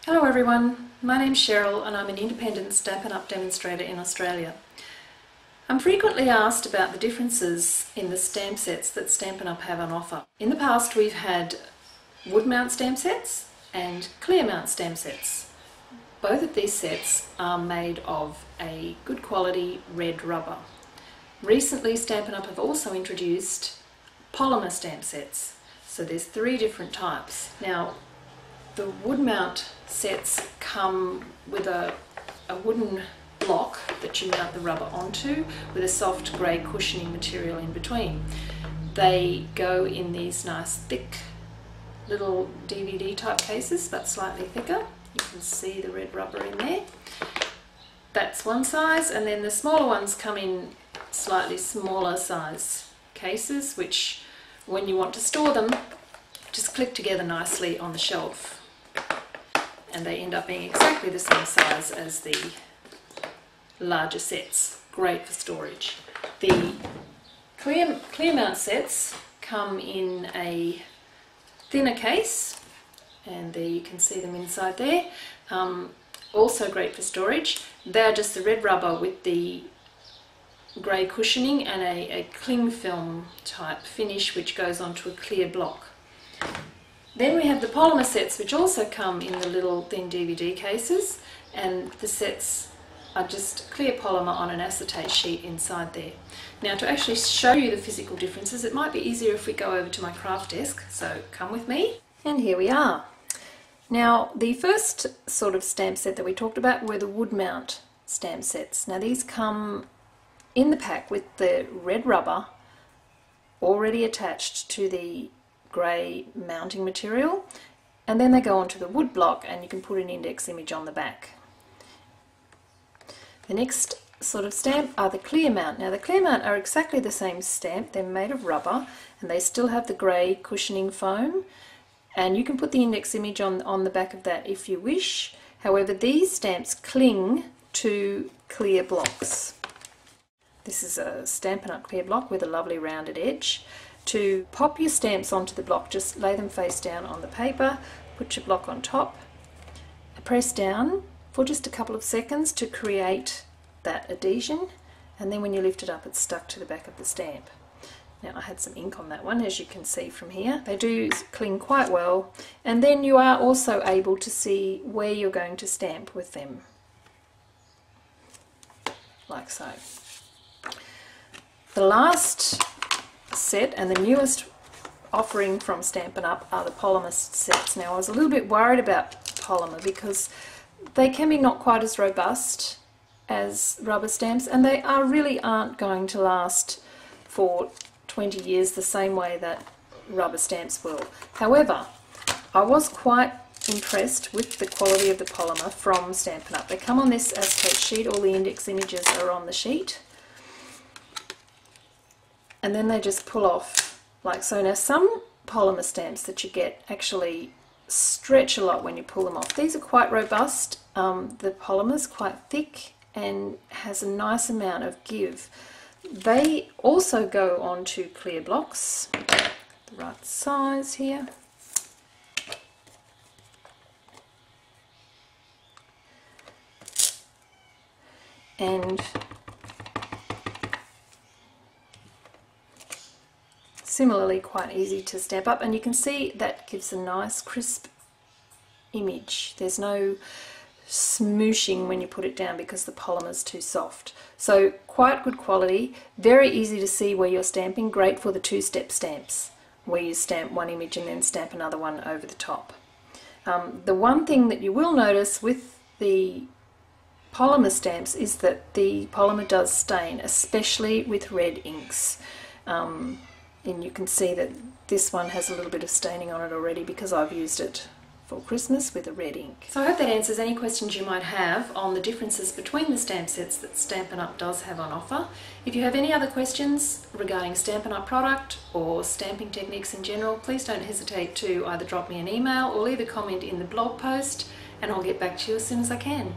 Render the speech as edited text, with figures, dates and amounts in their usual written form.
Hello everyone, my name's Cheryl and I'm an independent Stampin' Up demonstrator in Australia. I'm frequently asked about the differences in the stamp sets that Stampin' Up have on offer. In the past we've had wood mount stamp sets and clear mount stamp sets. Both of these sets are made of a good quality red rubber. Recently Stampin' Up have also introduced polymer stamp sets. So there's 3 different types. Now the wood mount sets come with a wooden block that you mount the rubber onto with a soft grey cushioning material in between. They go in these nice thick little DVD type cases but slightly thicker. You can see the red rubber in there. That's one size, and then the smaller ones come in slightly smaller size cases which when you want to store them just click together nicely on the shelf. And they end up being exactly the same size as the larger sets. Great for storage. The clear mount sets come in a thinner case, and there you can see them inside there. Also great for storage. They're just the red rubber with the grey cushioning and a cling film type finish which goes onto a clear block. Then we have the polymer sets, which also come in the little thin DVD cases, and the sets are just clear polymer on an acetate sheet inside there. Now to actually show you the physical differences, it might be easier if we go over to my craft desk, so come with me. And here we are. Now the first sort of stamp set that we talked about were the wood mount stamp sets. Now these come in the pack with the red rubber already attached to the grey mounting material, and then they go onto the wood block and you can put an index image on the back. The next sort of stamp are the clear mount. Now the clear mount are exactly the same stamp. They're made of rubber and they still have the grey cushioning foam, and you can put the index image on the back of that if you wish. However, these stamps cling to clear blocks. This is a Stampin' Up clear block with a lovely rounded edge. To pop your stamps onto the block, just lay them face down on the paper, put your block on top, press down for just a couple of seconds to create that adhesion, and then when you lift it up it's stuck to the back of the stamp. Now I had some ink on that one, as you can see from here. They do cling quite well, and then you are also able to see where you're going to stamp with them, like so. The last set and the newest offering from Stampin' Up are the polymer sets. Now I was a little bit worried about polymer because they can be not quite as robust as rubber stamps, and they really aren't going to last for 20 years the same way that rubber stamps will. However, I was quite impressed with the quality of the polymer from Stampin' Up. They come on this acetate sheet, all the index images are on the sheet, and then they just pull off like so. Now some polymer stamps that you get actually stretch a lot when you pull them off. These are quite robust. The polymer's quite thick and has a nice amount of give. They also go onto clear blocks, the right size here. And similarly quite easy to stamp up, and you can see that gives a nice crisp image. There's no smooshing when you put it down because the polymer's too soft. So quite good quality, very easy to see where you're stamping, great for the 2-step stamps where you stamp one image and then stamp another one over the top. The one thing that you will notice with the polymer stamps is that the polymer does stain, especially with red inks. And you can see that this one has a little bit of staining on it already because I've used it for Christmas with a red ink. So I hope that answers any questions you might have on the differences between the stamp sets that Stampin' Up does have on offer. If you have any other questions regarding Stampin' Up product or stamping techniques in general, please don't hesitate to either drop me an email or leave a comment in the blog post, and I'll get back to you as soon as I can.